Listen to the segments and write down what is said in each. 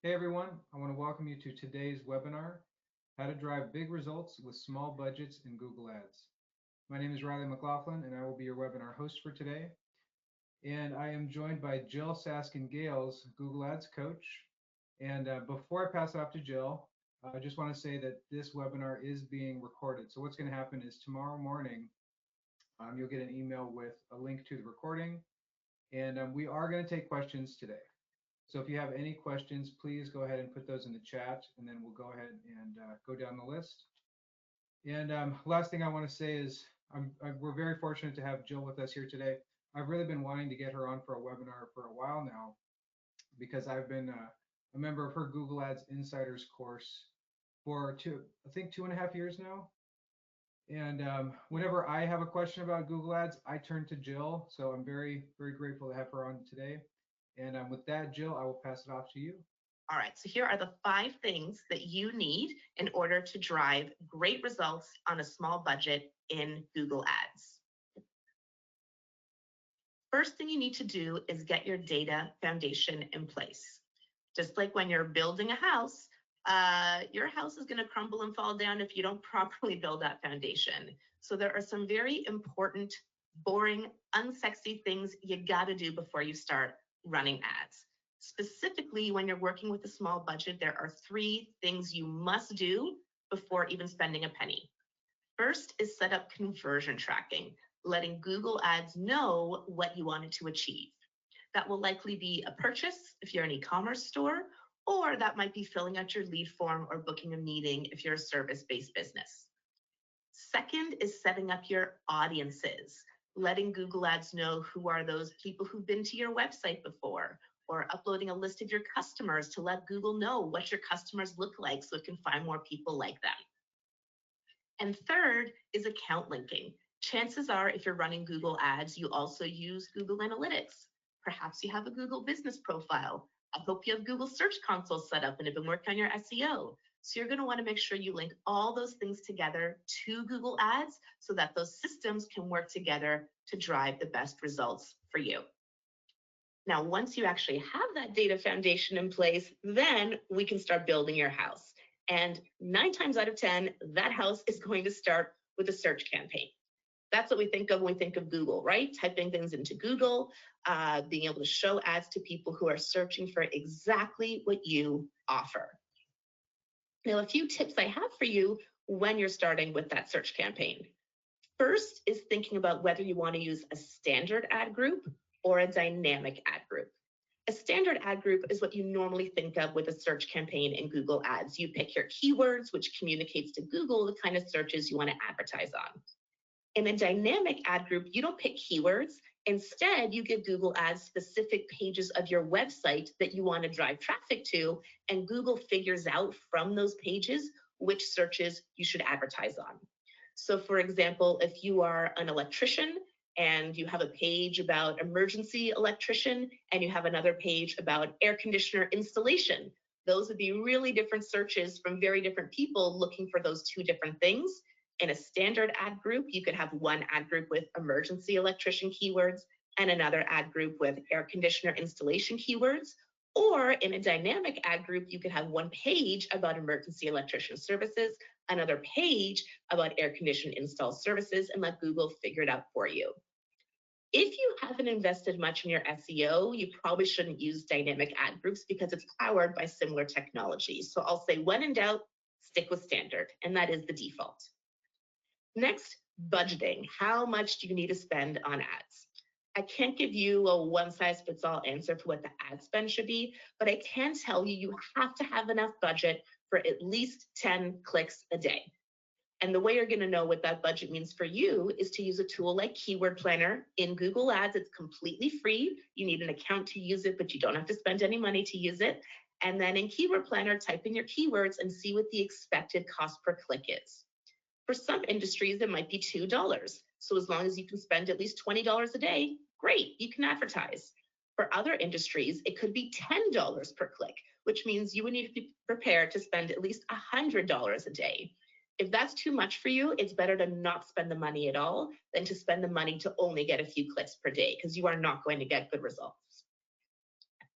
Hey everyone, I want to welcome you to today's webinar, How to Drive Big Results with Small Budgets in Google Ads. My name is Riley McLaughlin and I will be your webinar host for today. And I am joined by Jyll Saskin Gales, Google Ads coach. And before I pass it off to Jyll, I just want to say that this webinar is being recorded. So what's going to happen is tomorrow morning, you'll get an email with a link to the recording. And we are going to take questions today. So if you have any questions, please go ahead and put those in the chat, and then we'll go ahead and go down the list. And last thing I want to say is we're very fortunate to have Jyll with us here today. I've really been wanting to get her on for a webinar for a while now because I've been a member of her Google Ads Insiders course for I think 2.5 years now. And whenever I have a question about Google Ads, I turn to Jyll. So I'm very, very grateful to have her on today. And with that, Jyll, I will pass it off to you. All right, so here are the 5 things that you need in order to drive great results on a small budget in Google Ads. First thing you need to do is get your data foundation in place. Just like when you're building a house, your house is going to crumble and fall down if you don't properly build that foundation. So there are some very important, boring, unsexy things you got to do before you start running ads. Specifically, when you're working with a small budget, there are 3 things you must do before even spending a penny. First is set up conversion tracking, letting Google Ads know what you wanted to achieve. That will likely be a purchase if you're an e-commerce store, or that might be filling out your lead form or booking a meeting if you're a service-based business. Second is setting up your audiences, letting Google Ads know who are those people who've been to your website before, or uploading a list of your customers to let Google know what your customers look like so it can find more people like them. And third is account linking. Chances are, if you're running Google Ads, you also use Google Analytics. Perhaps you have a Google business profile. I hope you have Google Search Console set up and have been working on your SEO. So you're going to want to make sure you link all those things together to Google Ads so that those systems can work together to drive the best results for you. Now, once you actually have that data foundation in place, then we can start building your house. And 9 times out of 10, that house is going to start with a search campaign. That's what we think of when we think of Google, right? Typing things into Google, being able to show ads to people who are searching for exactly what you offer. Now, a few tips I have for you when you're starting with that search campaign. First is thinking about whether you want to use a standard ad group or a dynamic ad group. A standard ad group is what you normally think of with a search campaign in Google Ads. You pick your keywords, which communicates to Google the kind of searches you want to advertise on. In a dynamic ad group, you don't pick keywords. Instead, you give Google Ads specific pages of your website that you want to drive traffic to, and Google figures out from those pages which searches you should advertise on. So for example, if you are an electrician and you have a page about emergency electrician and you have another page about air conditioner installation, those would be really different searches from very different people looking for those 2 different things. In a standard ad group, you could have one ad group with emergency electrician keywords and another ad group with air conditioner installation keywords. Or in a dynamic ad group, you could have one page about emergency electrician services, another page about air conditioner install services, and let Google figure it out for you. If you haven't invested much in your SEO, you probably shouldn't use dynamic ad groups because it's powered by similar technology. So I'll say, when in doubt, stick with standard, and that is the default. Next, budgeting. How much do you need to spend on ads? I can't give you a one-size-fits-all answer for what the ad spend should be, but I can tell you you have to have enough budget for at least 10 clicks a day. And the way you're going to know what that budget means for you is to use a tool like Keyword Planner. In Google Ads, it's completely free. You need an account to use it, but you don't have to spend any money to use it. And then in Keyword Planner, type in your keywords and see what the expected cost per click is. For some industries, it might be $2. So as long as you can spend at least $20 a day, great, you can advertise. For other industries, it could be $10 per click, which means you would need to be prepared to spend at least $100 a day. If that's too much for you, it's better to not spend the money at all than to spend the money to only get a few clicks per day, because you are not going to get good results.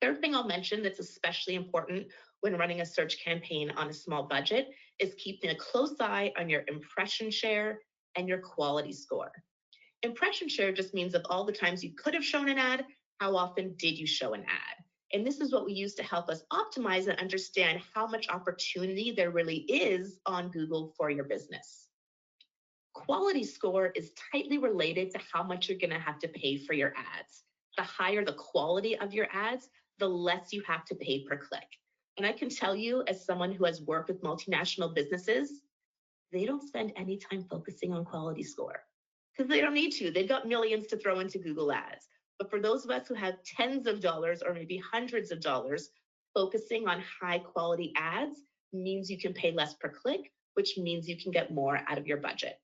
Third thing I'll mention that's especially important when running a search campaign on a small budget is keeping a close eye on your impression share and your quality score. Impression share just means of all the times you could have shown an ad, how often did you show an ad? And this is what we use to help us optimize and understand how much opportunity there really is on Google for your business. Quality score is tightly related to how much you're going to have to pay for your ads. The higher the quality of your ads, the less you have to pay per click. And I can tell you, as someone who has worked with multinational businesses, they don't spend any time focusing on quality score because they don't need to. They've got millions to throw into Google Ads. But for those of us who have tens of dollars or maybe hundreds of dollars, focusing on high quality ads means you can pay less per click, which means you can get more out of your budget.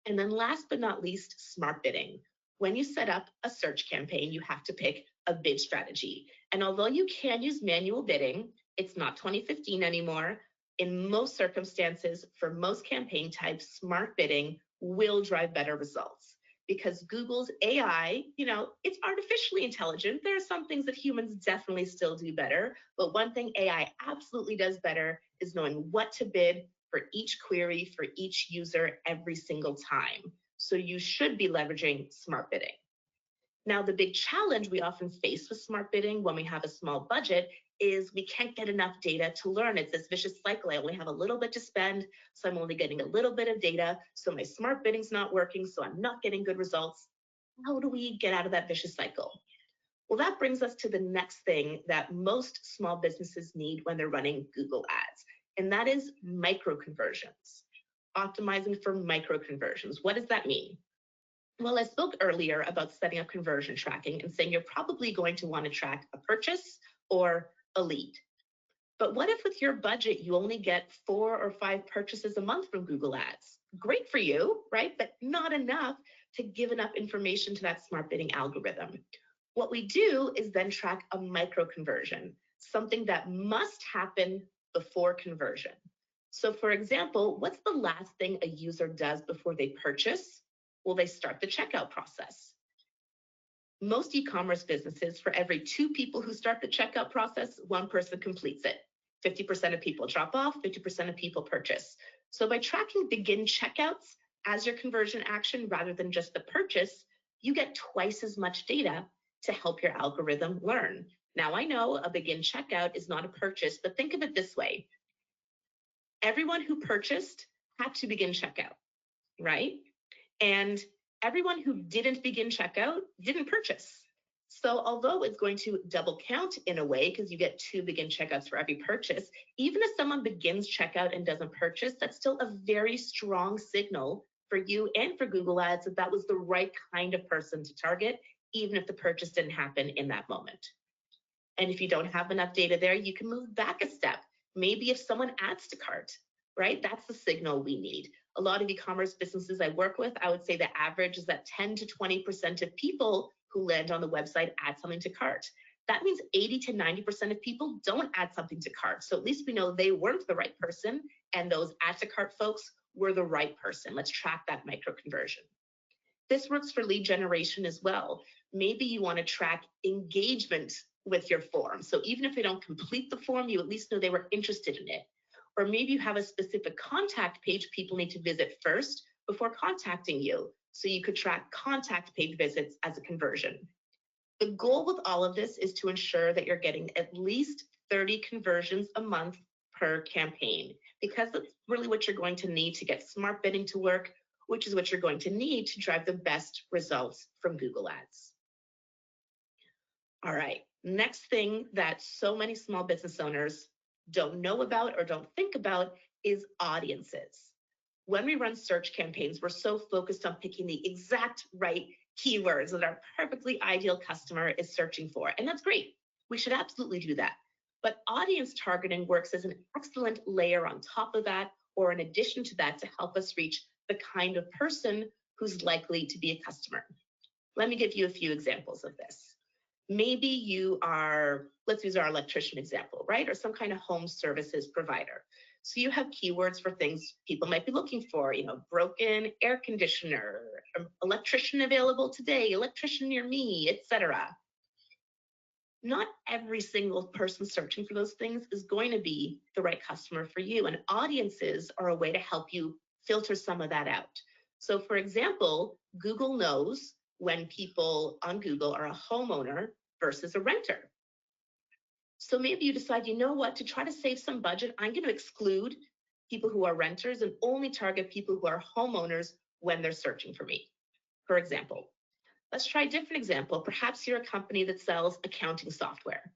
And then last but not least, smart bidding. When you set up a search campaign, you have to pick a bid strategy. And although you can use manual bidding, it's not 2015 anymore. In most circumstances, for most campaign types, smart bidding will drive better results because Google's AI, it's artificially intelligent. There are some things that humans definitely still do better, but one thing AI absolutely does better is knowing what to bid for each query, for each user every single time. So you should be leveraging smart bidding. Now, the big challenge we often face with smart bidding when we have a small budget is we can't get enough data to learn. It's this vicious cycle. I only have a little bit to spend, so I'm only getting a little bit of data. So my smart bidding's not working, so I'm not getting good results. How do we get out of that vicious cycle? Well, that brings us to the next thing that most small businesses need when they're running Google Ads, and that is micro conversions. Optimizing for micro conversions. What does that mean? Well, I spoke earlier about setting up conversion tracking and saying you're probably going to want to track a purchase or a lead. But what if with your budget, you only get 4 or 5 purchases a month from Google Ads? Great for you, right? But not enough to give enough information to that smart bidding algorithm. What we do is then track a micro conversion, something that must happen before conversion. So for example, what's the last thing a user does before they purchase? Well, they start the checkout process. Most e-commerce businesses, for every 2 people who start the checkout process, 1 person completes it. 50% of people drop off, 50% of people purchase. So by tracking begin checkouts as your conversion action rather than just the purchase, you get twice as much data to help your algorithm learn. Now, I know a begin checkout is not a purchase, but think of it this way. Everyone who purchased had to begin checkout, right? And everyone who didn't begin checkout didn't purchase. So although it's going to double count in a way because you get 2 begin checkouts for every purchase, even if someone begins checkout and doesn't purchase, that's still a very strong signal for you and for Google Ads that that was the right kind of person to target, even if the purchase didn't happen in that moment. And if you don't have enough data there, you can move back a step. Maybe if someone adds to cart, right? That's the signal we need. A lot of e-commerce businesses I work with, I would say the average is that 10 to 20% of people who land on the website add something to cart. That means 80 to 90% of people don't add something to cart. So at least we know they weren't the right person and those add to cart folks were the right person. Let's track that micro conversion. This works for lead generation as well. Maybe you want to track engagement with your form. So even if they don't complete the form, you at least know they were interested in it. Or maybe you have a specific contact page people need to visit first before contacting you. So you could track contact page visits as a conversion. The goal with all of this is to ensure that you're getting at least 30 conversions a month per campaign, because that's really what you're going to need to get smart bidding to work, which is what you're going to need to drive the best results from Google Ads. All right, next thing that so many small business owners don't know about or don't think about is audiences. When we run search campaigns, we're so focused on picking the exact right keywords that our perfectly ideal customer is searching for. And that's great. We should absolutely do that. But audience targeting works as an excellent layer on top of that, or in addition to that, to help us reach the kind of person who's likely to be a customer. Let me give you a few examples of this. Maybe you are, let's use our electrician example, right? Or some kind of home services provider. So you have keywords for things people might be looking for, broken air conditioner, electrician available today, electrician near me, etc. Not every single person searching for those things is going to be the right customer for you. And audiences are a way to help you filter some of that out. So for example, Google knows when people on Google are a homeowner versus a renter. So maybe you decide, you know what, to try to save some budget, I'm going to exclude people who are renters and only target people who are homeowners when they're searching for me. For example, let's try a different example. Perhaps you're a company that sells accounting software.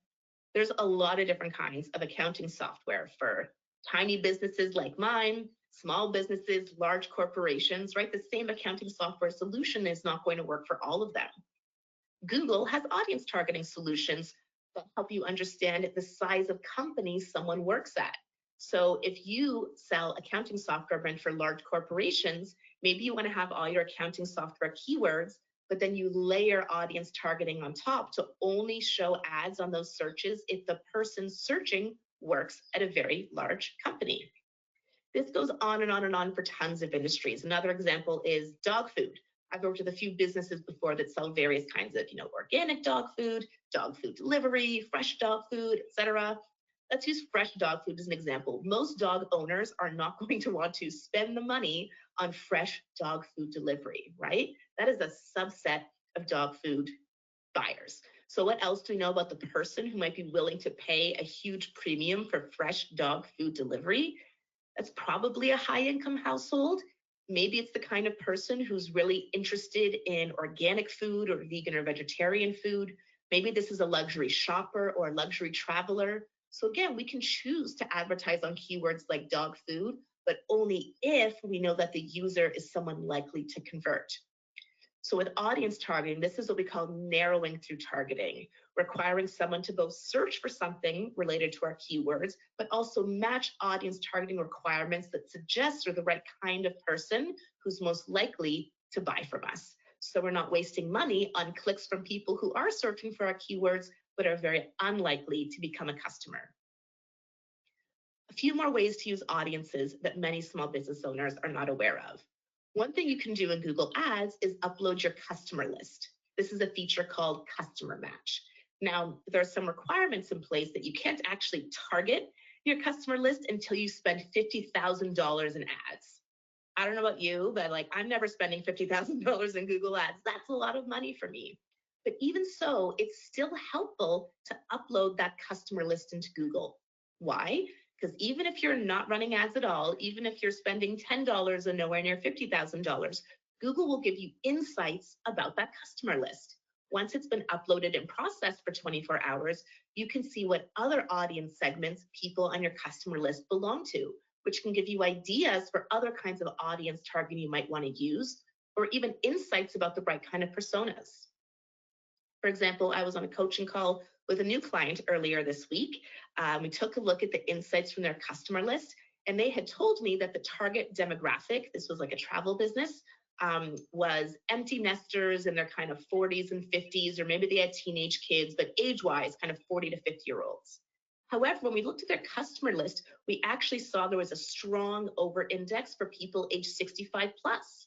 There's a lot of different kinds of accounting software for tiny businesses like mine, small businesses, large corporations, right? The same accounting software solution is not going to work for all of them. Google has audience targeting solutions that help you understand the size of companies someone works at. So if you sell accounting software meant for large corporations, maybe you want to have all your accounting software keywords, but then you layer audience targeting on top to only show ads on those searches if the person searching works at a very large company. This goes on and on and on for tons of industries. Another example is dog food. I've worked with a few businesses before that sell various kinds of, organic dog food delivery, fresh dog food, etc. Let's use fresh dog food as an example. Most dog owners are not going to want to spend the money on fresh dog food delivery, right? That is a subset of dog food buyers. So what else do we know about the person who might be willing to pay a huge premium for fresh dog food delivery? That's probably a high-income household. Maybe it's the kind of person who's really interested in organic food or vegan or vegetarian food. Maybe this is a luxury shopper or a luxury traveler. So again, we can choose to advertise on keywords like dog food, but only if we know that the user is someone likely to convert. So with audience targeting, this is what we call narrowing through targeting, requiring someone to both search for something related to our keywords, but also match audience targeting requirements that suggest they're the right kind of person who's most likely to buy from us. So we're not wasting money on clicks from people who are searching for our keywords, but are very unlikely to become a customer. A few more ways to use audiences that many small business owners are not aware of. One thing you can do in Google Ads is upload your customer list. This is a feature called Customer Match. Now, there are some requirements in place that you can't actually target your customer list until you spend $50,000 in ads. I don't know about you, but I'm never spending $50,000 in Google Ads. That's a lot of money for me. But even so, it's still helpful to upload that customer list into Google. Why? Because even if you're not running ads at all, even if you're spending $10 and nowhere near $50,000, Google will give you insights about that customer list. Once it's been uploaded and processed for 24 hours, you can see what other audience segments people on your customer list belong to, which can give you ideas for other kinds of audience targeting you might want to use, or even insights about the right kind of personas. For example, I was on a coaching call with a new client earlier this week. We took a look at the insights from their customer list, and they had told me that the target demographic, this was like a travel business, was empty nesters in their kind of 40s and 50s, or maybe they had teenage kids, but age-wise, kind of 40 to 50-year-olds. However, when we looked at their customer list, we actually saw there was a strong over-index for people age 65 plus,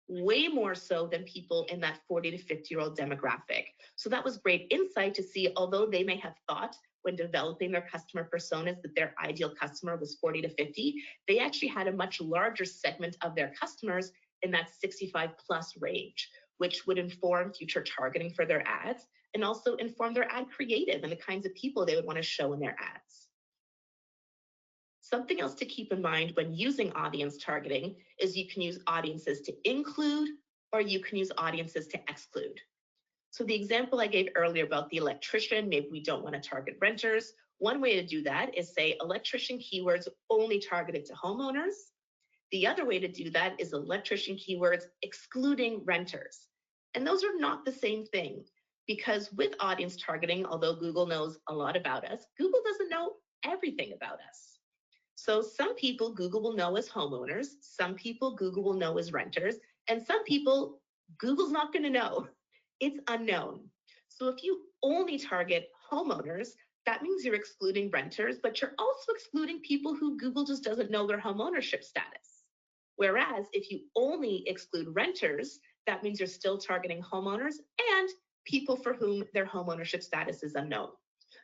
way more so than people in that 40 to 50-year-old demographic. So that was great insight to see, although they may have thought when developing their customer personas that their ideal customer was 40 to 50, they actually had a much larger segment of their customers in that 65 plus range, which would inform future targeting for their ads and also inform their ad creative and the kinds of people they would want to show in their ads. Something else to keep in mind when using audience targeting is you can use audiences to include or you can use audiences to exclude. So the example I gave earlier about the electrician, maybe we don't want to target renters. One way to do that is say electrician keywords only targeted to homeowners. The other way to do that is electrician keywords excluding renters. And those are not the same thing, because with audience targeting, although Google knows a lot about us, Google doesn't know everything about us. So some people Google will know as homeowners, some people Google will know as renters, and some people Google's not going to know. It's unknown. So if you only target homeowners, that means you're excluding renters, but you're also excluding people who Google just doesn't know their homeownership status. Whereas if you only exclude renters, that means you're still targeting homeowners and people for whom their home ownership status is unknown.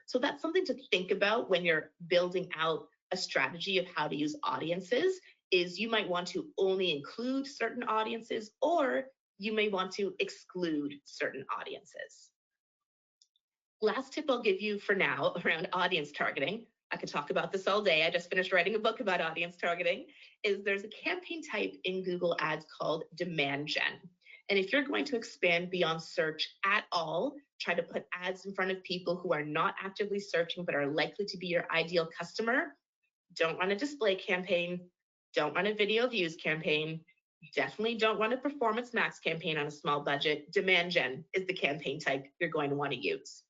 So that's something to think about when you're building out a strategy of how to use audiences, is you might want to only include certain audiences, or you may want to exclude certain audiences. Last tip I'll give you for now around audience targeting, I could talk about this all day. I just finished writing a book about audience targeting, is there's a campaign type in Google Ads called demand gen. And if you're going to expand beyond search at all, try to put ads in front of people who are not actively searching but are likely to be your ideal customer, don't run a display campaign, don't run a video views campaign, definitely don't run a performance max campaign on a small budget. Demand gen is the campaign type you're going to want to use.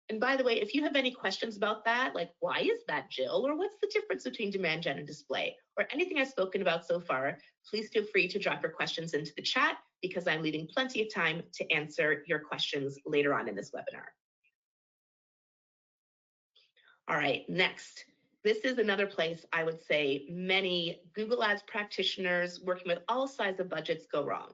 And by the way, if you have any questions about that, like why is that, Jyll, or what's the difference between demand gen and display, or anything I've spoken about so far, please feel free to drop your questions into the chat, because I'm leaving plenty of time to answer your questions later on in this webinar. All right, next. This is another place I would say many Google Ads practitioners working with all sizes of budgets go wrong.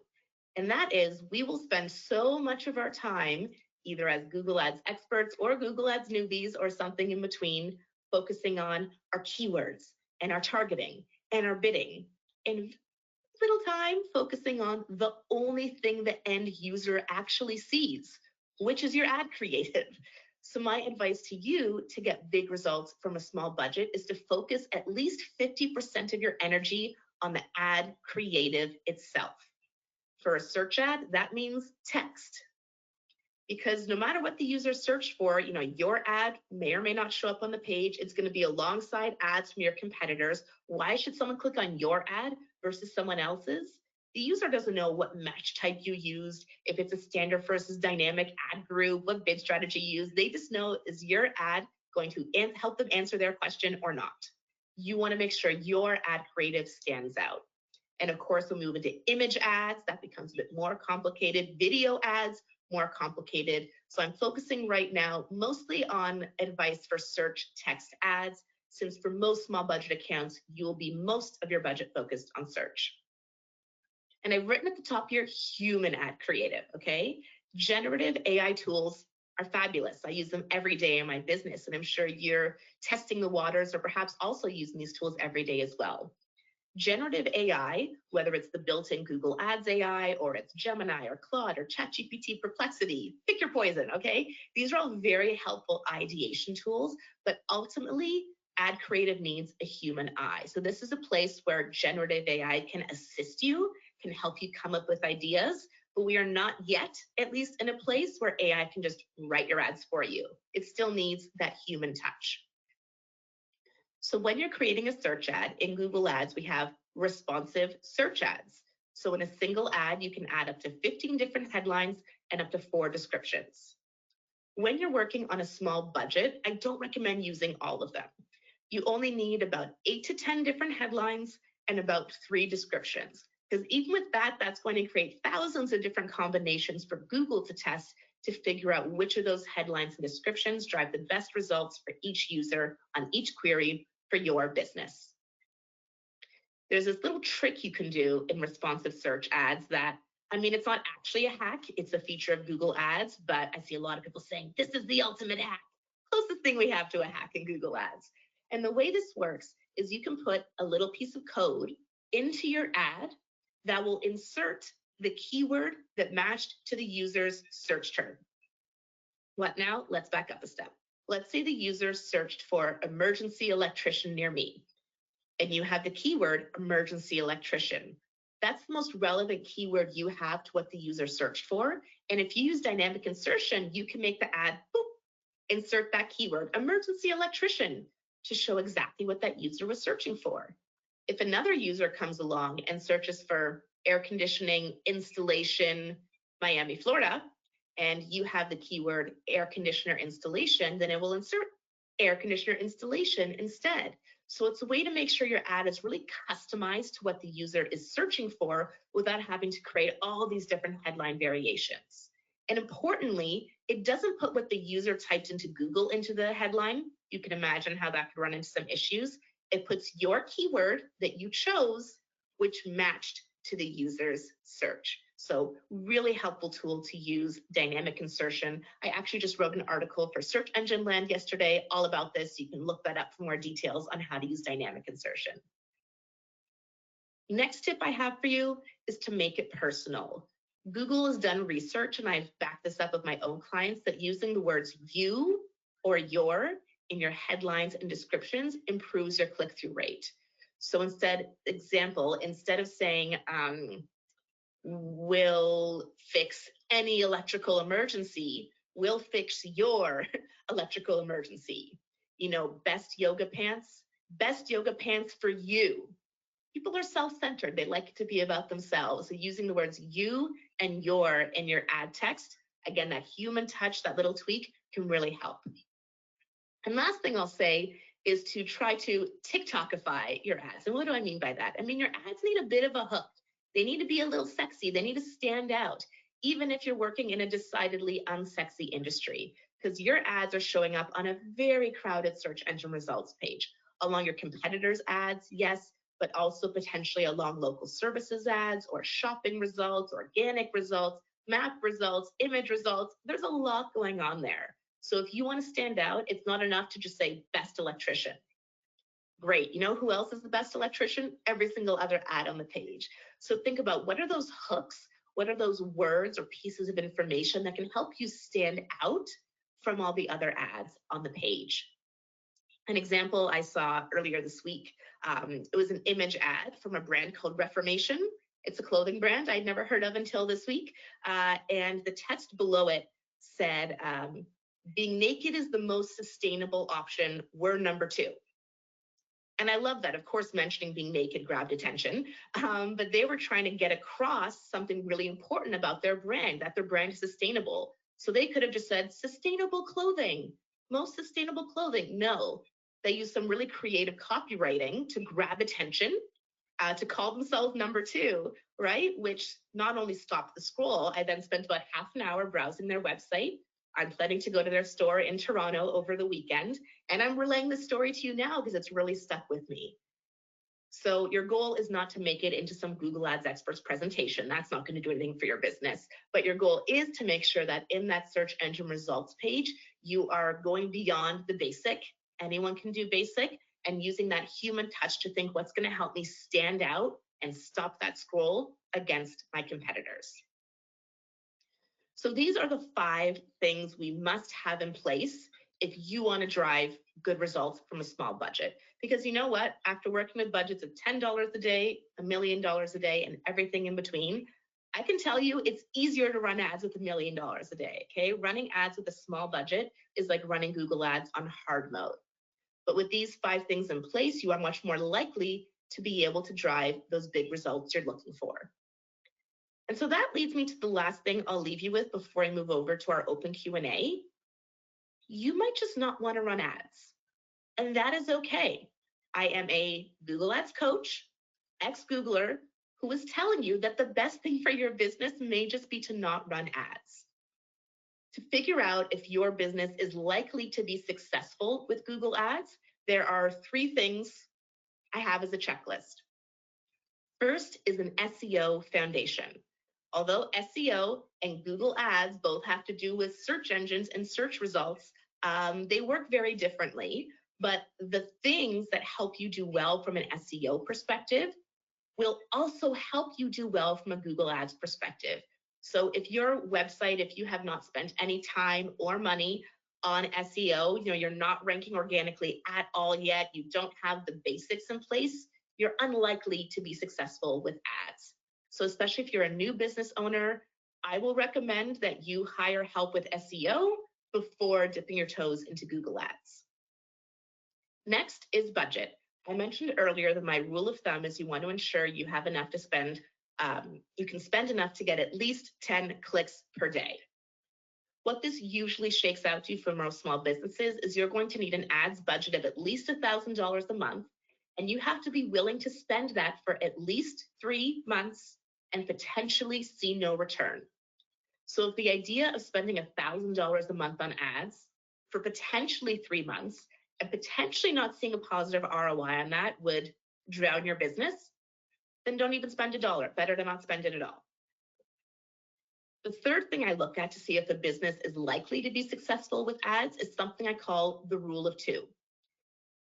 And that is, we will spend so much of our time either as Google Ads experts or Google Ads newbies or something in between, focusing on our keywords and our targeting and our bidding, and little time focusing on the only thing the end user actually sees, which is your ad creative. So my advice to you to get big results from a small budget is to focus at least 50% of your energy on the ad creative itself. For a search ad, that means text. Because no matter what the user searched for, your ad may or may not show up on the page. It's going to be alongside ads from your competitors. Why should someone click on your ad versus someone else's? The user doesn't know what match type you used, if it's a standard versus dynamic ad group, what bid strategy you use. They just know, is your ad going to help them answer their question or not? You want to make sure your ad creative stands out. And of course, we'll move into image ads. That becomes a bit more complicated. Video ads, more complicated. So I'm focusing right now mostly on advice for search text ads, since for most small budget accounts, you will be most of your budget focused on search. And I've written at the top here, human ad creative, okay? Generative AI tools are fabulous. I use them every day in my business, and I'm sure you're testing the waters or perhaps also using these tools every day as well. Generative AI, whether it's the built-in Google Ads AI, or it's Gemini or Claude or ChatGPT, Perplexity, pick your poison, okay? These are all very helpful ideation tools, but ultimately, ad creative needs a human eye. So this is a place where generative AI can assist you, can help you come up with ideas, but we are not yet, at least, in a place where AI can just write your ads for you. It still needs that human touch. So when you're creating a search ad in Google Ads, we have responsive search ads. So in a single ad, you can add up to 15 different headlines and up to 4 descriptions. When you're working on a small budget, I don't recommend using all of them. You only need about 8 to 10 different headlines and about 3 descriptions. Because even with that, that's going to create thousands of different combinations for Google to test to figure out which of those headlines and descriptions drive the best results for each user on each query for your business. There's this little trick you can do in responsive search ads that, it's not actually a hack, it's a feature of Google Ads, but I see a lot of people saying, this is the ultimate hack, closest thing we have to a hack in Google Ads. And the way this works is you can put a little piece of code into your ad that will insert the keyword that matched to the user's search term. What now? Let's back up a step. Let's say the user searched for emergency electrician near me, and you have the keyword emergency electrician. That's the most relevant keyword you have to what the user searched for. And if you use dynamic insertion, you can make the ad, boop, insert that keyword emergency electrician to show exactly what that user was searching for. If another user comes along and searches for air conditioning installation, Miami, Florida, and you have the keyword air conditioner installation, then it will insert air conditioner installation instead. So it's a way to make sure your ad is really customized to what the user is searching for without having to create all these different headline variations. And importantly, it doesn't put what the user typed into Google into the headline. You can imagine how that could run into some issues. It puts your keyword that you chose, which matched to the user's search. So really helpful tool to use, dynamic insertion. I actually just wrote an article for Search Engine Land yesterday all about this. You can look that up for more details on how to use dynamic insertion. Next tip I have for you is to make it personal. Google has done research, and I've backed this up with my own clients, that using the words you or your in your headlines and descriptions improves your click-through rate. So instead of saying, we'll fix any electrical emergency, we'll fix your electrical emergency. You know, best yoga pants for you. People are self-centered. They like it to be about themselves. So using the words you and your in your ad text, again, that human touch, that little tweak can really help. And last thing I'll say is to try to TikTokify your ads. And what do I mean by that? I mean, your ads need a bit of a hook. They need to be a little sexy. They need to stand out, even if you're working in a decidedly unsexy industry, because your ads are showing up on a very crowded search engine results page, along your competitors' ads, yes, but also potentially along local services ads or shopping results, organic results, map results, image results. There's a lot going on there. So if you want to stand out, it's not enough to just say best electrician. Great. You know who else is the best electrician? Every single other ad on the page. So think about, what are those hooks? What are those words or pieces of information that can help you stand out from all the other ads on the page? An example I saw earlier this week, it was an image ad from a brand called Reformation. It's a clothing brand I'd never heard of until this week. And the text below it said, being naked is the most sustainable option. We're number 2. And I love that. Of course, mentioning being naked grabbed attention, but they were trying to get across something really important about their brand, that their brand is sustainable. So they could have just said sustainable clothing, most sustainable clothing. No, they used some really creative copywriting to grab attention, to call themselves number 2, right? Which not only stopped the scroll, I then spent about half an hour browsing their website. I'm planning to go to their store in Toronto over the weekend, and I'm relaying the story to you now because it's really stuck with me. So your goal is not to make it into some Google Ads expert's presentation. That's not going to do anything for your business. But your goal is to make sure that in that search engine results page, you are going beyond the basic. Anyone can do basic, and using that human touch to think, what's going to help me stand out and stop that scroll against my competitors. So these are the 5 things we must have in place if you want to drive good results from a small budget. Because you know what? After working with budgets of $10 a day, $1 million a day, and everything in between, I can tell you it's easier to run ads with $1 million a day, okay? Running ads with a small budget is like running Google Ads on hard mode. But with these 5 things in place, you are much more likely to be able to drive those big results you're looking for. And so that leads me to the last thing I'll leave you with before I move over to our open Q&A. You might just not want to run ads, and that is okay. I am a Google Ads coach, ex-Googler, who is telling you that the best thing for your business may just be to not run ads. To figure out if your business is likely to be successful with Google Ads, there are 3 things I have as a checklist. First is an SEO foundation. Although SEO and Google Ads both have to do with search engines and search results, they work very differently. But the things that help you do well from an SEO perspective will also help you do well from a Google Ads perspective. So if your website, if you have not spent any time or money on SEO, you're not ranking organically at all yet, you don't have the basics in place, you're unlikely to be successful with ads. So especially if you're a new business owner, I will recommend that you hire help with SEO before dipping your toes into Google Ads. Next is budget. I mentioned earlier that my rule of thumb is you want to ensure you have enough to spend, you can spend enough to get at least 10 clicks per day. What this usually shakes out to for most small businesses is you're going to need an ads budget of at least $1,000 a month, and you have to be willing to spend that for at least 3 months and potentially see no return. So if the idea of spending $1,000 a month on ads for potentially 3 months and potentially not seeing a positive ROI on that would drown your business, then don't even spend $1. Better to not spend it at all. The third thing I look at to see if a business is likely to be successful with ads is something I call the rule of 2.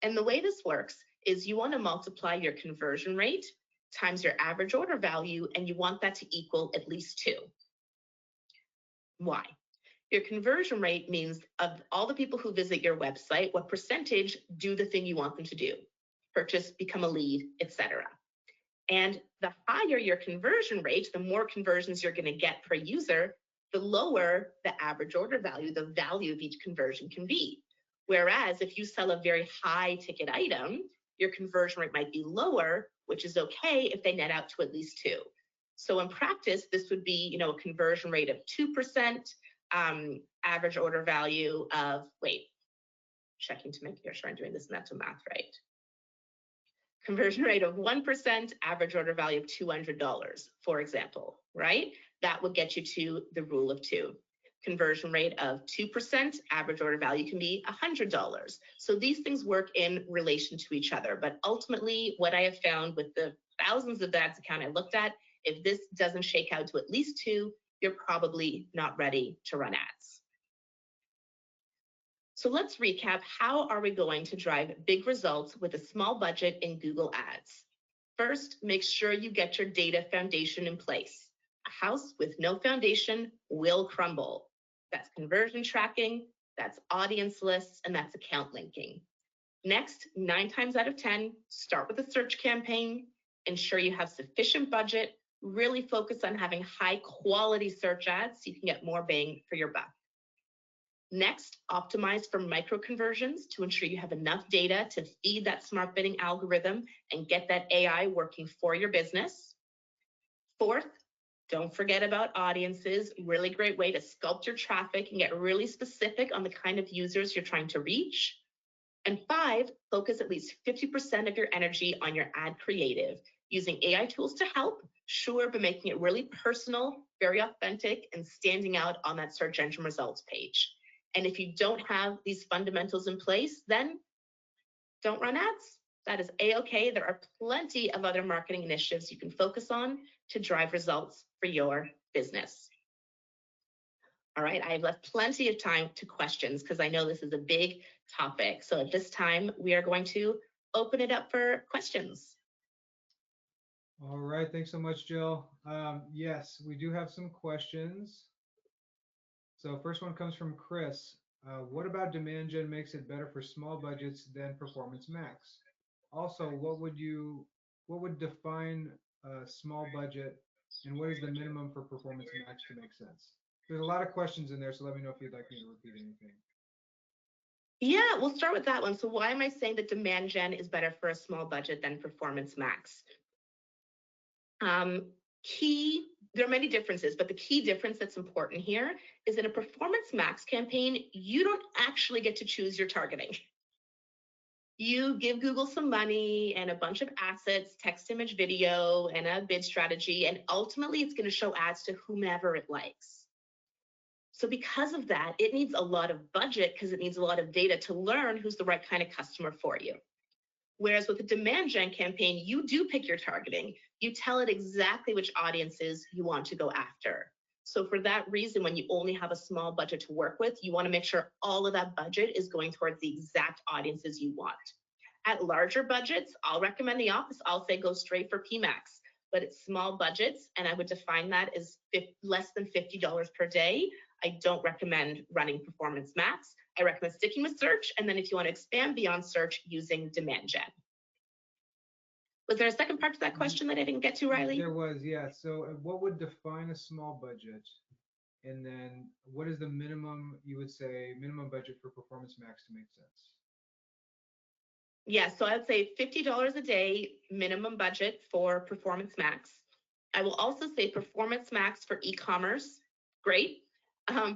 And the way this works is you want to multiply your conversion rate times your average order value, and you want that to equal at least 2. Why? Your conversion rate means of all the people who visit your website, what percentage do the thing you want them to do, purchase, become a lead, etc. And the higher your conversion rate, the more conversions you're going to get per user, the lower the average order value, the value of each conversion can be. Whereas if you sell a very high ticket item, your conversion rate might be lower, which is okay if they net out to at least 2. So in practice, this would be, a conversion rate of 2%, average order value of, checking to make sure I'm doing this mental math right. Conversion rate of 1%, average order value of $200, for example, right? That would get you to the rule of 2. Conversion rate of 2%, average order value can be $100. So these things work in relation to each other. But ultimately, what I have found with the thousands of ads account I looked at, if this doesn't shake out to at least 2, you're probably not ready to run ads. So let's recap. How are we going to drive big results with a small budget in Google Ads? First, make sure you get your data foundation in place. A house with no foundation will crumble. That's conversion tracking, that's audience lists, and that's account linking. Next, 9 times out of 10, start with a search campaign. Ensure you have sufficient budget. Really focus on having high quality search ads so you can get more bang for your buck. Next, optimize for micro conversions to ensure you have enough data to feed that smart bidding algorithm and get that AI working for your business. Fourth, don't forget about audiences. Really great way to sculpt your traffic and get really specific on the kind of users you're trying to reach. And 5, focus at least 50% of your energy on your ad creative, using AI tools to help, sure, but making it really personal, very authentic, and standing out on that search engine results page. And if you don't have these fundamentals in place, then don't run ads. That is A-okay. There are plenty of other marketing initiatives you can focus on to drive results for your business. All right, I've left plenty of time to questions because I know this is a big topic. So at this time, we are going to open it up for questions. All right, thanks so much, Jill. Yes, we do have some questions. So first one comes from Chris. What about demand gen makes it better for small budgets than Performance Max? Also, what would define a small budget, and what is the minimum for Performance Max to make sense? There's a lot of questions in there, so let me know if you'd like me to repeat anything. Yeah, we'll start with that one. So why am I saying that demand gen is better for a small budget than Performance Max? There are many differences, but the key difference that's important here is in a Performance Max campaign, you don't actually get to choose your targeting. You give Google some money and a bunch of assets, text, image, video, and a bid strategy, and ultimately it's going to show ads to whomever it likes. So because of that, it needs a lot of budget because it needs a lot of data to learn who's the right kind of customer for you. Whereas with a demand gen campaign, you do pick your targeting. You tell it exactly which audiences you want to go after. So for that reason, when you only have a small budget to work with, you want to make sure all of that budget is going towards the exact audiences you want. At larger budgets, I'll recommend the opposite. I'll say go straight for PMax. But at small budgets, and I would define that as less than $50 per day, I don't recommend running Performance Max. I recommend sticking with search, and then if you want to expand beyond search, using demand gen. Was there a second part to that question that I didn't get to, Riley? There was, yeah. So what would define a small budget? And then what is the minimum, you would say, minimum budget for Performance Max to make sense? Yeah, so I would say $50 a day minimum budget for Performance Max. I will also say Performance Max for e-commerce, great.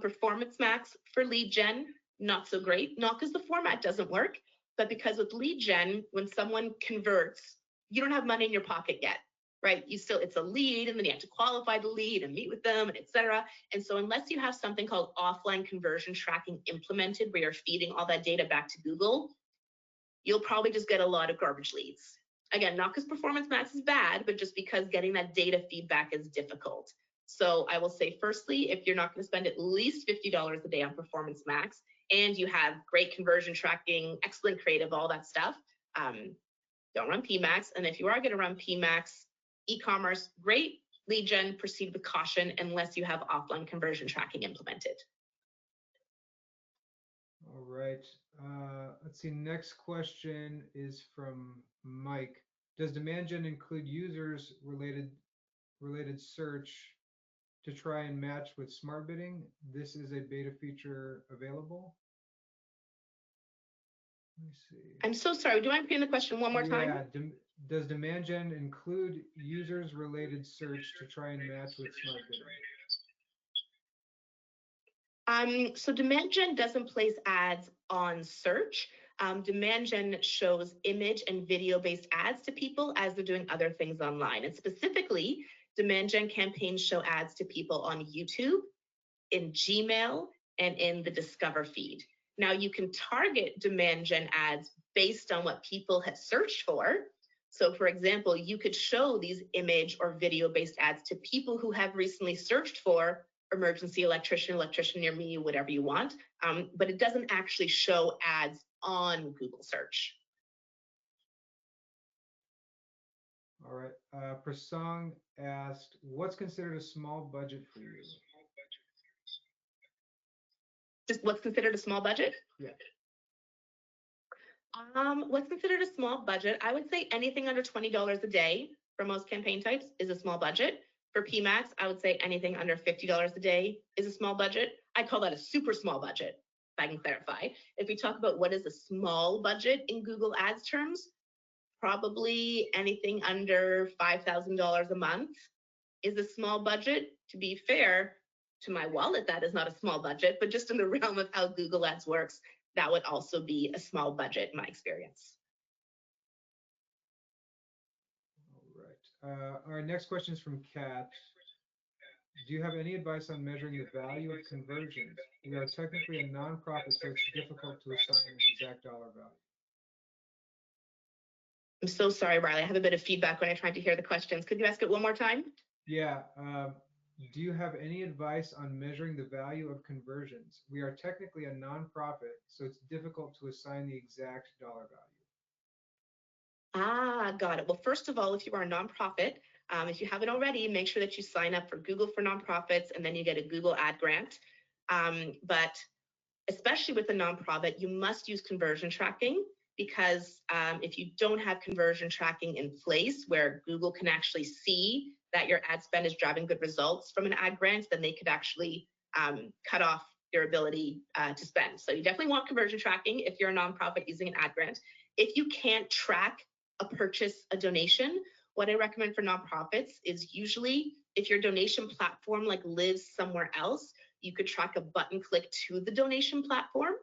Performance Max for lead gen, not so great. Not because the format doesn't work, but because with lead gen, when someone converts, you don't have money in your pocket yet, right? It's a lead, and then you have to qualify the lead and meet with them, and et cetera. And so unless you have something called offline conversion tracking implemented, where you're feeding all that data back to Google, you'll probably just get a lot of garbage leads. Again, not because performance max is bad, but just because getting that data feedback is difficult. So I will say, firstly, if you're not going to spend at least $50 a day on performance max, and you have great conversion tracking, excellent creative, all that stuff, don't run PMax. And if you are going to run PMax, e-commerce, great. Lead gen, proceed with caution unless you have offline conversion tracking implemented. All right. Let's see. Next question is from Mike. Does demand gen include users related search to try and match with smart bidding? This is a beta feature available. Let me see. I'm so sorry. Do you mind repeating the question one more time? Yeah. Does demand gen include users related search to try and match with smart bidding? So demand gen doesn't place ads on search. Demand gen shows image and video based ads to people as they're doing other things online. And specifically, demand gen campaigns show ads to people on YouTube, in Gmail, and in the Discover feed. Now you can target demand gen ads based on what people have searched for. So for example, you could show these image or video based ads to people who have recently searched for emergency electrician near me, whatever you want, but it doesn't actually show ads on Google search. All right. Prasang asked, what's considered a small budget for you? Just what's considered a small budget? Yeah. What's considered a small budget? I would say anything under $20 a day for most campaign types is a small budget. For PMax, I would say anything under $50 a day is a small budget. I call that a super small budget, if I can clarify. If we talk about what is a small budget in Google Ads terms, probably anything under $5,000 a month is a small budget. To be fair, to my wallet, that is not a small budget, but just in the realm of how Google Ads works, that would also be a small budget in my experience. All right. Our next question is from Kat. Do you have any advice on measuring the value of conversions? We are technically a nonprofit, so it's difficult to assign an exact dollar value. I'm so sorry, Riley. I have a bit of feedback when I tried to hear the questions. Could you ask it one more time? Yeah. Do you have any advice on measuring the value of conversions? We are technically a nonprofit, so it's difficult to assign the exact dollar value. Got it. Well, first of all, if you are a nonprofit, if you haven't already, make sure that you sign up for Google for Nonprofits, and then you get a Google Ad Grant. But especially with a nonprofit, you must use conversion tracking, because if you don't have conversion tracking in place where Google can actually see that your ad spend is driving good results from an ad grant, then they could actually cut off your ability to spend. So you definitely want conversion tracking if you're a nonprofit using an ad grant. If you can't track a purchase, a donation, what I recommend for nonprofits is usually if your donation platform like lives somewhere else, you could track a button click to the donation platform.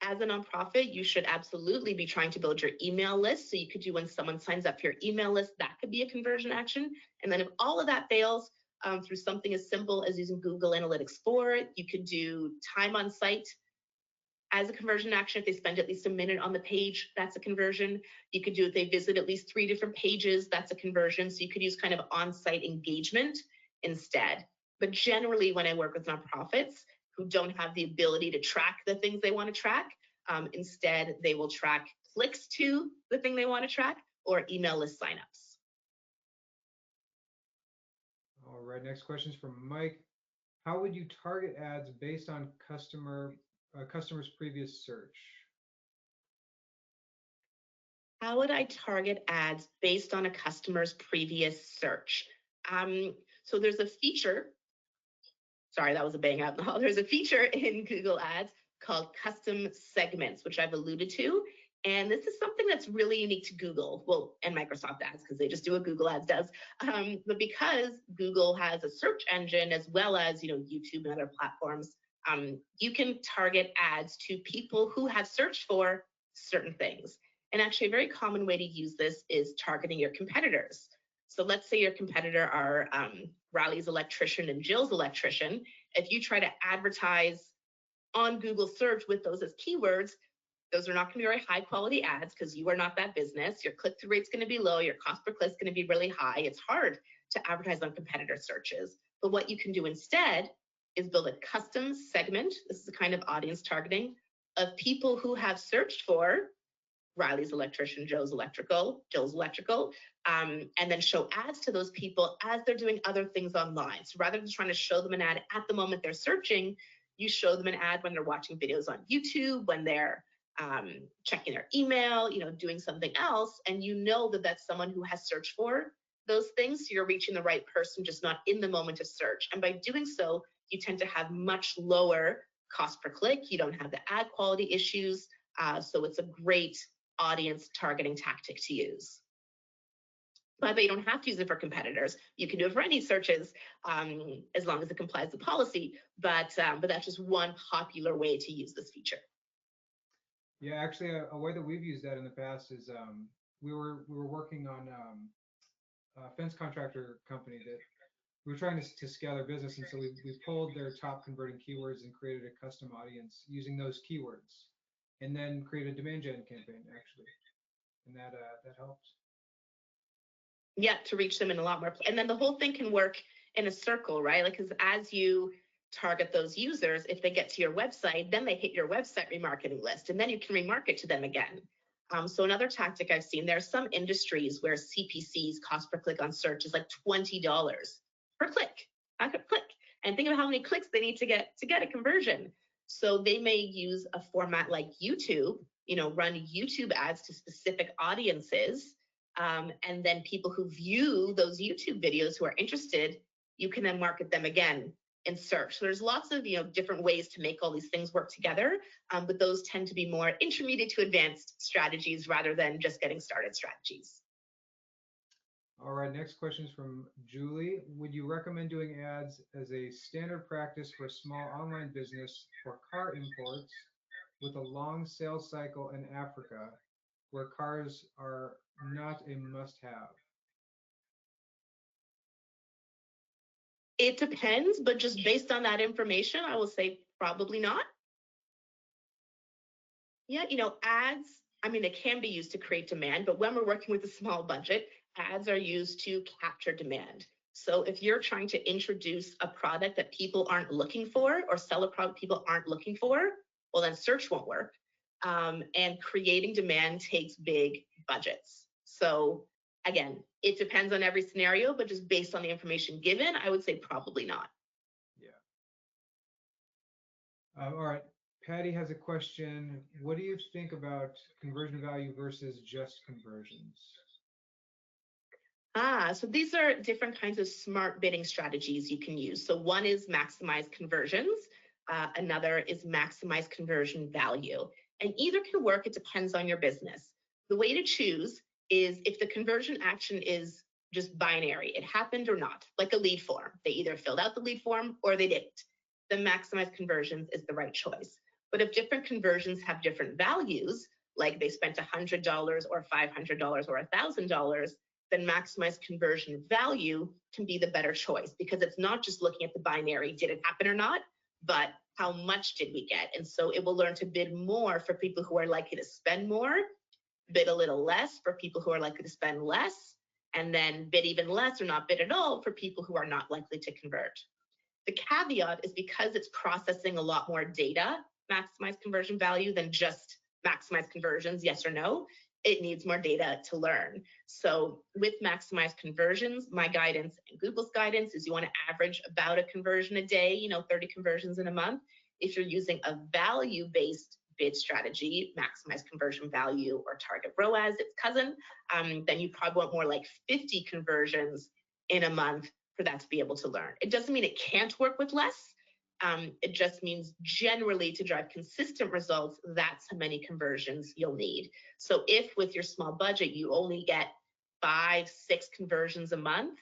As a nonprofit, you should absolutely be trying to build your email list. So you could do when someone signs up for your email list, that could be a conversion action. And then if all of that fails through something as simple as using Google Analytics 4, you could do time on site as a conversion action. If they spend at least a minute on the page, that's a conversion. You could do if they visit at least 3 different pages, that's a conversion. So you could use kind of on-site engagement instead. But generally, when I work with nonprofits who don't have the ability to track the things they want to track, instead they will track clicks to the thing they want to track or email list signups. All right, next question is from Mike. How would you target ads based on customer's previous search? How would I target ads based on a customer's previous search? So there's a feature, sorry, that was a bang out in the hall. There's a feature in Google Ads called custom segments, which I've alluded to. And this is something that's really unique to Google, well, and Microsoft Ads, because they just do what Google Ads does. But because Google has a search engine as well as YouTube and other platforms, you can target ads to people who have searched for certain things. And actually, a very common way to use this is targeting your competitors. So let's say your competitor are Riley's electrician and Jill's electrician. If you try to advertise on Google search with those as keywords, Those are not going to be very high quality ads because you are not that business. Your click-through rate's going to be low. Your cost per click is going to be really high. It's hard to advertise on competitor searches. But what you can do instead is build a custom segment. This is the kind of audience targeting of people who have searched for Riley's electrician, Joe's electrical, Jill's electrical, and then show ads to those people as they're doing other things online. So rather than trying to show them an ad at the moment they're searching, you show them an ad when they're watching videos on YouTube, when they're checking their email, doing something else, and you know that that's someone who has searched for those things. So you're reaching the right person, just not in the moment of search. And by doing so, you tend to have much lower cost per click. You don't have the ad quality issues. So it's a great audience targeting tactic to use. But you don't have to use it for competitors. You can do it for any searches as long as it complies with policy. But that's just one popular way to use this feature. Yeah, actually, a way that we've used that in the past is we were working on a fence contractor company that we were trying to scale their business, and so we pulled their top converting keywords and created a custom audience using those keywords, and then created a demand gen campaign actually, and that helped. Yeah, to reach them in a lot more. And then the whole thing can work in a circle, right? Like, because as you target those users, if they get to your website, then they hit your website remarketing list, and then you can remarket to them again. So another tactic I've seen, there are some industries where CPC's cost per click on search is like $20 per click, and think of how many clicks they need to get a conversion. So they may use a format like YouTube, run YouTube ads to specific audiences. And then people who view those YouTube videos who are interested, you can then market them again in search. So there's lots of different ways to make all these things work together, but those tend to be more intermediate to advanced strategies rather than just getting started strategies. All right, next question is from Julie. Would you recommend doing ads as a standard practice for a small online business for car imports with a long sales cycle in Africa where cars are not a must-have? It depends, but just based on that information, I will say probably not. Yeah, ads, they can be used to create demand, but when we're working with a small budget, ads are used to capture demand. So if you're trying to introduce a product that people aren't looking for or sell a product people aren't looking for, well, then search won't work. And creating demand takes big budgets. So again, it depends on every scenario, but just based on the information given, I would say probably not. Yeah. All right. Patty has a question. What do you think about conversion value versus just conversions? So these are different kinds of smart bidding strategies you can use. So one is maximize conversions. Another is maximize conversion value. And either can work, it depends on your business. The way to choose is if the conversion action is just binary, it happened or not, like a lead form. They either filled out the lead form or they didn't. Then maximize conversions is the right choice. But if different conversions have different values, like they spent $100 or $500 or $1,000, then maximize conversion value can be the better choice because it's not just looking at the binary, did it happen or not, but how much did we get? And so it will learn to bid more for people who are likely to spend more, bid a little less for people who are likely to spend less, and then bid even less or not bid at all for people who are not likely to convert. The caveat is because it's processing a lot more data, maximize conversion value, than just maximize conversions, yes or no. It needs more data to learn. So with maximize conversions, my guidance and Google's guidance is you want to average about a conversion a day, 30 conversions in a month. If you're using a value-based bid strategy, maximize conversion value or target ROAS, its cousin, then you probably want more like 50 conversions in a month for that to be able to learn. It doesn't mean it can't work with less. It just means generally to drive consistent results, that's how many conversions you'll need. So if with your small budget, you only get 5, 6 conversions a month,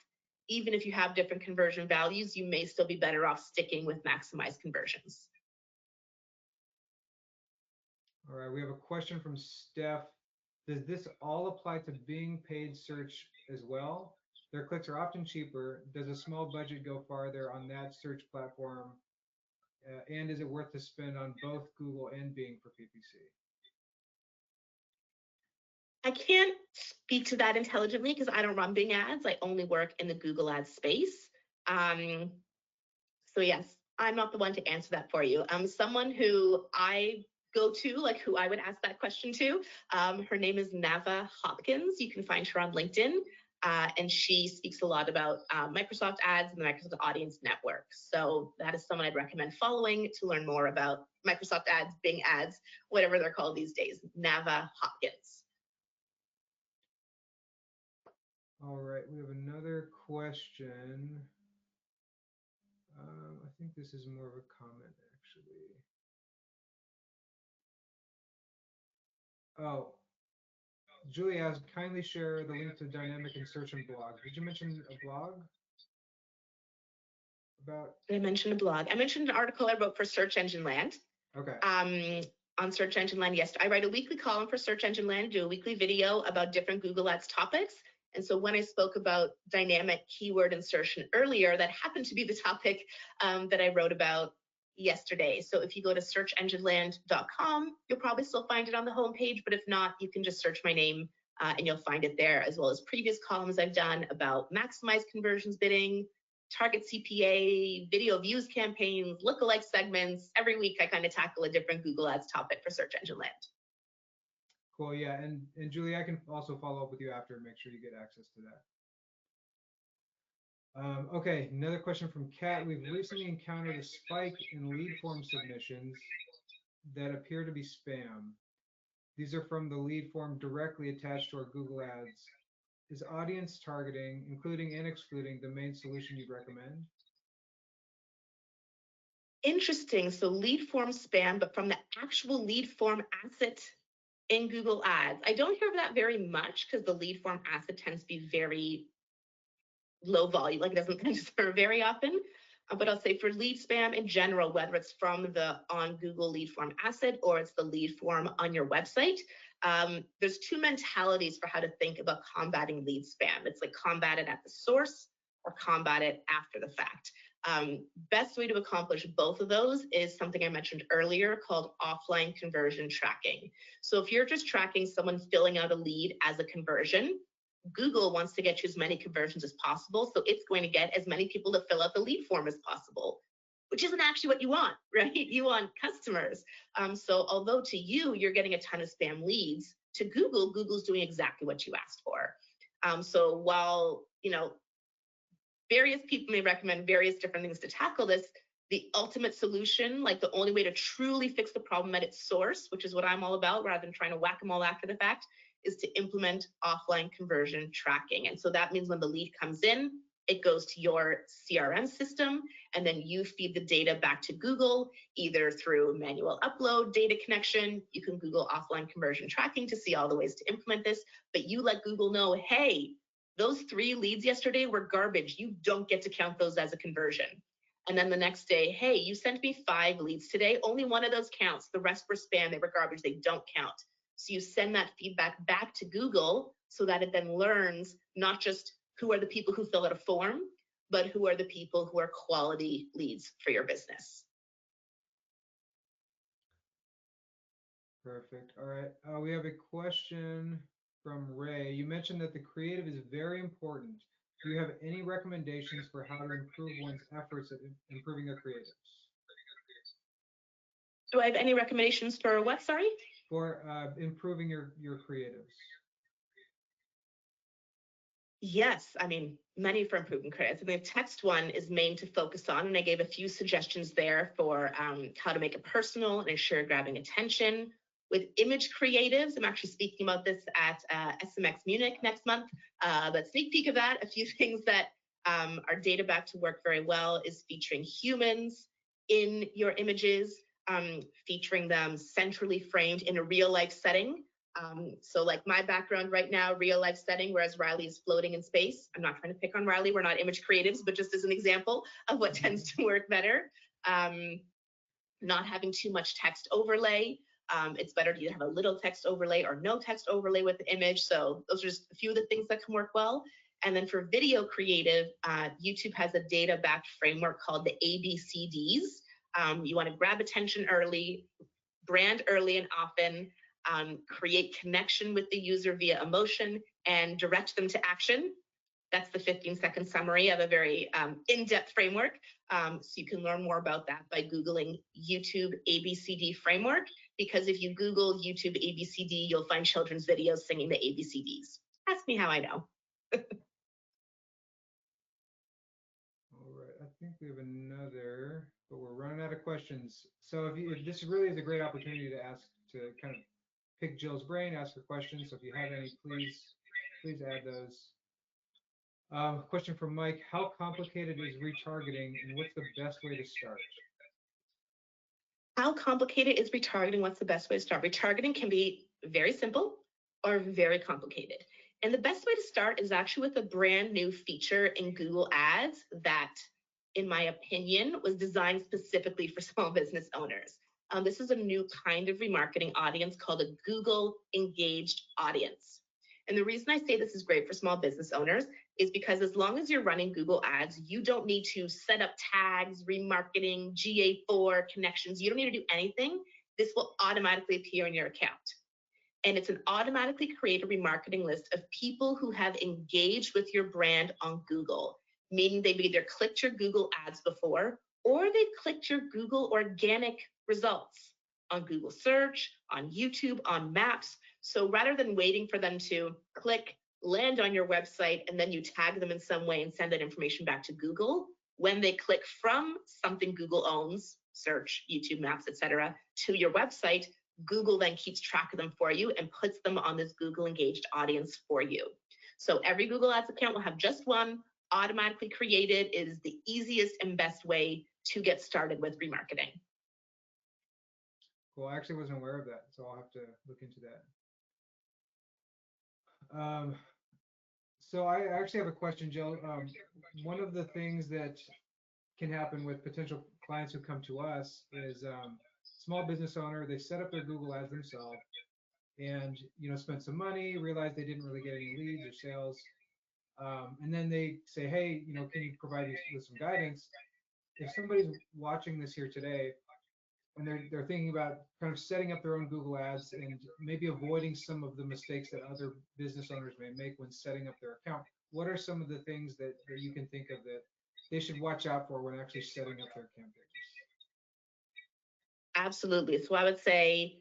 even if you have different conversion values, you may still be better off sticking with maximized conversions. All right, we have a question from Steph. Does this all apply to Bing paid search as well? Their clicks are often cheaper. Does a small budget go farther on that search platform? And is it worth to spend on both Google and Bing for PPC? I can't speak to that intelligently because I don't run Bing ads. I only work in the Google Ads space. So yes, I'm not the one to answer that for you. Someone who I go to, like who I would ask that question to, her name is Nava Hopkins. You can find her on LinkedIn. And she speaks a lot about Microsoft ads and the Microsoft Audience Network. So that is someone I'd recommend following to learn more about Microsoft ads, Bing ads, whatever they're called these days. Nava Hopkins. All right, we have another question. I think this is more of a comment, actually. Oh, Julie asked, kindly share the link to dynamic insertion blog. Did you mention a blog about? Did I mention a blog? I mentioned an article I wrote for Search Engine Land. Okay. On Search Engine Land, yes. I write a weekly column for Search Engine Land, do a weekly video about different Google Ads topics. And so when I spoke about dynamic keyword insertion earlier, that happened to be the topic that I wrote about yesterday. So if you go to searchengineland.com, you'll probably still find it on the homepage, but if not, you can just search my name and you'll find it there, as well as previous columns I've done about maximize conversions bidding, target CPA, video views campaigns, lookalike segments. Every week I kind of tackle a different Google Ads topic for Search Engine Land. Cool, yeah, and Julie, I can also follow up with you after and make sure you get access to that. Okay, another question from Kat. We've recently encountered a spike in lead form submissions that appear to be spam. These are from the lead form directly attached to our Google Ads. Is audience targeting, including and excluding, the main solution you'd recommend? Interesting. So lead form spam, but from the actual lead form asset in Google Ads. I don't hear of that very much because the lead form asset tends to be very low volume, like it doesn't transfer very often. But I'll say for lead spam in general, whether it's from the on Google lead form asset or it's the lead form on your website, there's two mentalities for how to think about combating lead spam. It's like combat it at the source or combat it after the fact. Best way to accomplish both of those is something I mentioned earlier called offline conversion tracking. So if you're just tracking someone filling out a lead as a conversion, Google wants to get you as many conversions as possible. So it's going to get as many people to fill out the lead form as possible, which isn't actually what you want, right? You want customers. So although to you, you're getting a ton of spam leads, to Google, Google's doing exactly what you asked for. So while, various people may recommend various different things to tackle this, the ultimate solution, like the only way to truly fix the problem at its source, which is what I'm all about, rather than trying to whack them all after the fact, is to implement offline conversion tracking. And so that means when the lead comes in, it goes to your CRM system, and then you feed the data back to Google, either through manual upload, data connection. You can Google offline conversion tracking to see all the ways to implement this, but you let Google know, hey, those 3 leads yesterday were garbage. You don't get to count those as a conversion. And then the next day, hey, you sent me 5 leads today. Only 1 of those counts. The rest were spam. They were garbage. They don't count. So you send that feedback back to Google so that it then learns not just who are the people who fill out a form, but who are the people who are quality leads for your business. Perfect. All right. We have a question from Ray. You mentioned that the creative is very important. Do you have any recommendations for how to improve one's efforts at improving their creatives? Do I have any recommendations for what, sorry? For improving your creatives. Yes, I mean, many for improving creatives. I mean, the text one is main to focus on, and I gave a few suggestions there for how to make it personal and ensure grabbing attention. With image creatives, I'm actually speaking about this at SMX Munich next month, but sneak peek of that, a few things that are data back to work very well is featuring humans in your images, featuring them centrally framed in a real life setting. So like my background right now, real life setting, whereas Riley is floating in space. I'm not trying to pick on Riley. We're not image creatives, but just as an example of what tends to work better. Not having too much text overlay. It's better to either have a little text overlay or no text overlay with the image. So those are just a few of the things that can work well. And then for video creative, YouTube has a data-backed framework called the ABCDs. You want to grab attention early, brand early and often, create connection with the user via emotion, and direct them to action. That's the 15-second summary of a very in-depth framework. So you can learn more about that by Googling YouTube ABCD framework, because if you Google YouTube ABCD, you'll find children's videos singing the ABCDs. Ask me how I know. All right, I think we have another, but we're running out of questions. So if this really is a great opportunity to ask, to kind of pick Jill's brain, ask her questions. So if you have any, please add those. Question from Mike: how complicated is retargeting, and what's the best way to start? How complicated is retargeting? What's the best way to start? Retargeting can be very simple or very complicated. And the best way to start is actually with a brand new feature in Google Ads that, in my opinion, was designed specifically for small business owners. This is a new kind of remarketing audience called a Google Engaged Audience. And the reason I say this is great for small business owners is because as long as you're running Google Ads, you don't need to set up tags, remarketing, GA4 connections. You don't need to do anything. This will automatically appear in your account. And it's an automatically created remarketing list of people who have engaged with your brand on Google, meaning they've either clicked your Google Ads before, or they've clicked your Google organic results on Google search, on YouTube, on Maps. So rather than waiting for them to click, land on your website, and then you tag them in some way and send that information back to Google, when they click from something Google owns, search, YouTube, Maps, etc., to your website, Google then keeps track of them for you and puts them on this Google Engaged Audience for you. So every Google Ads account will have just one, automatically created. It is the easiest and best way to get started with remarketing. Well, I actually wasn't aware of that, so I'll have to look into that. So I actually have a question, Jill. One of the things that can happen with potential clients who come to us is small business owner, they set up their Google Ads themselves and spend some money, realize they didn't really get any leads or sales. And then they say, hey, can you provide me with some guidance? If somebody's watching this here today and they're thinking about kind of setting up their own Google Ads and maybe avoiding some of the mistakes that other business owners may make when setting up their account, what are some of the things that you can think of that they should watch out for when actually setting up their campaigns? Absolutely. So I would say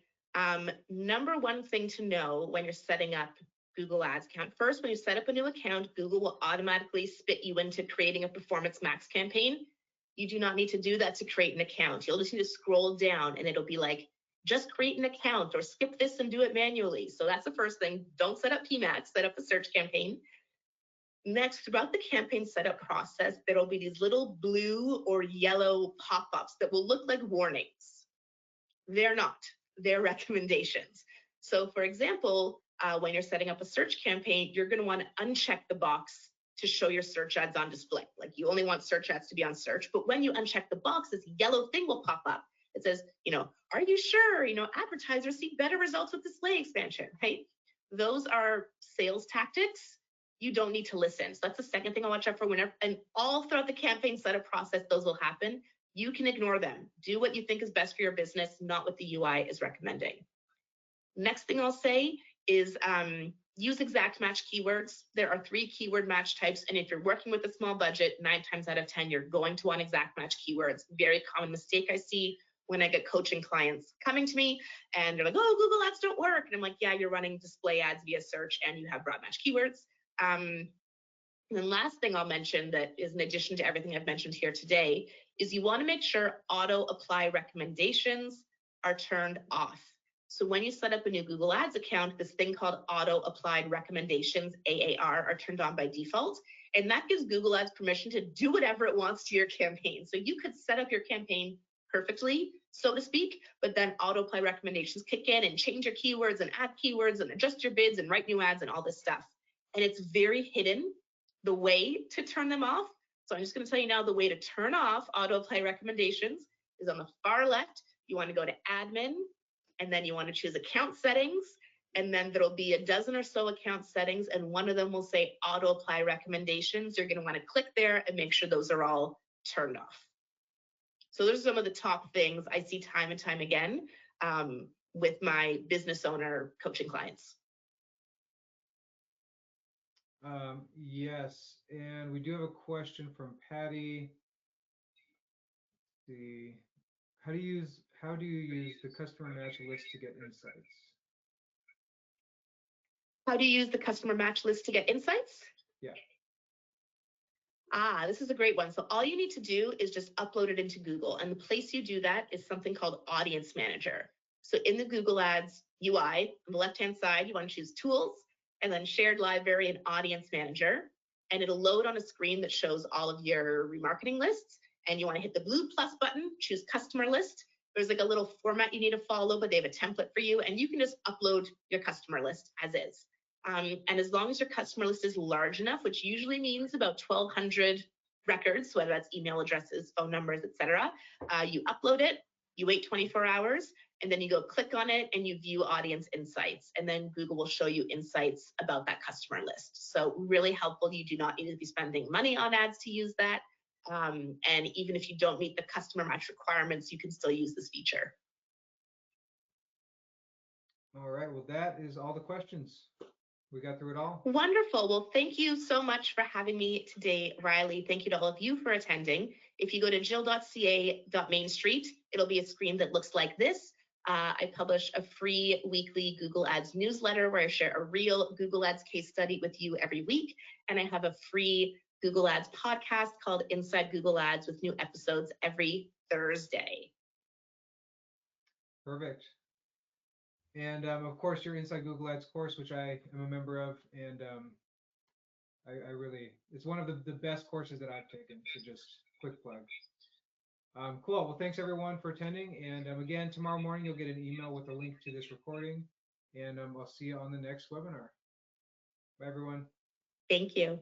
number one thing to know when you're setting up Google Ads account, first, when you set up a new account, Google will automatically spit you into creating a Performance Max campaign. You do not need to do that to create an account. You'll just need to scroll down and it'll be like, just create an account or skip this and do it manually. So that's the first thing. Don't set up PMAX, set up a search campaign. Next, throughout the campaign setup process, there'll be these little blue or yellow pop-ups that will look like warnings. They're not, they're recommendations. So for example, when you're setting up a search campaign, you're gonna wanna uncheck the box to show your search ads on display. Like you only want search ads to be on search, but when you uncheck the box, this yellow thing will pop up. It says, are you sure, advertisers see better results with display expansion, right? Those are sales tactics. You don't need to listen. So that's the second thing I'll watch out for whenever, and all throughout the campaign setup process, those will happen. You can ignore them. Do what you think is best for your business, not what the UI is recommending. Next thing I'll say is use exact match keywords. There are 3 keyword match types, and if you're working with a small budget, 9 times out of 10, you're going to want exact match keywords. Very common mistake I see when I get coaching clients coming to me, and they're like, oh, Google Ads don't work. And I'm like, yeah, you're running display ads via search, and you have broad match keywords. And then last thing I'll mention that is in addition to everything I've mentioned here today is you want to make sure auto apply recommendations are turned off. So when you set up a new Google Ads account, this thing called auto applied recommendations, AAR, are turned on by default. And that gives Google Ads permission to do whatever it wants to your campaign. So you could set up your campaign perfectly, so to speak, but then auto apply recommendations kick in and change your keywords and add keywords and adjust your bids and write new ads and all this stuff. And it's very hidden, the way to turn them off. So I'm just going to tell you now, the way to turn off auto apply recommendations is on the far left. You want to go to admin, and then you want to choose account settings, and then there'll be a dozen or so account settings, and one of them will say auto apply recommendations. You're going to want to click there and make sure those are all turned off. So those are some of the top things I see time and time again with my business owner coaching clients. Yes, and we do have a question from Patty. How do you use the customer match list to get insights? How do you use the customer match list to get insights? Yeah. This is a great one. So all you need to do is just upload it into Google. And the place you do that is something called Audience Manager. So in the Google Ads UI, on the left-hand side, you want to choose Tools, and then Shared Library and Audience Manager. And it'll load on a screen that shows all of your remarketing lists. And you want to hit the blue plus button, choose Customer List. There's like a little format you need to follow, but they have a template for you. And you can just upload your customer list as is. And as long as your customer list is large enough, which usually means about 1,200 records, whether that's email addresses, phone numbers, etc., you upload it, you wait 24 hours, and then you go click on it and you view audience insights. And then Google will show you insights about that customer list. So really helpful. You do not need to be spending money on ads to use that. And even if you don't meet the customer match requirements, you can still use this feature. All right, well, that is all the questions. We got through it all. Wonderful. Well, thank you so much for having me today, Riley. Thank you to all of you for attending. If you go to jyll.ca.mainstreet, it'll be a screen that looks like this. I publish a free weekly Google Ads newsletter where I share a real Google Ads case study with you every week. And I have a free Google Ads podcast called Inside Google Ads with new episodes every Thursday. Perfect. And of course, your Inside Google Ads course, which I am a member of, and I really, it's one of the best courses that I've taken, so just quick plug. Cool, well, thanks everyone for attending, and again, tomorrow morning you'll get an email with a link to this recording, and I'll see you on the next webinar. Bye everyone. Thank you.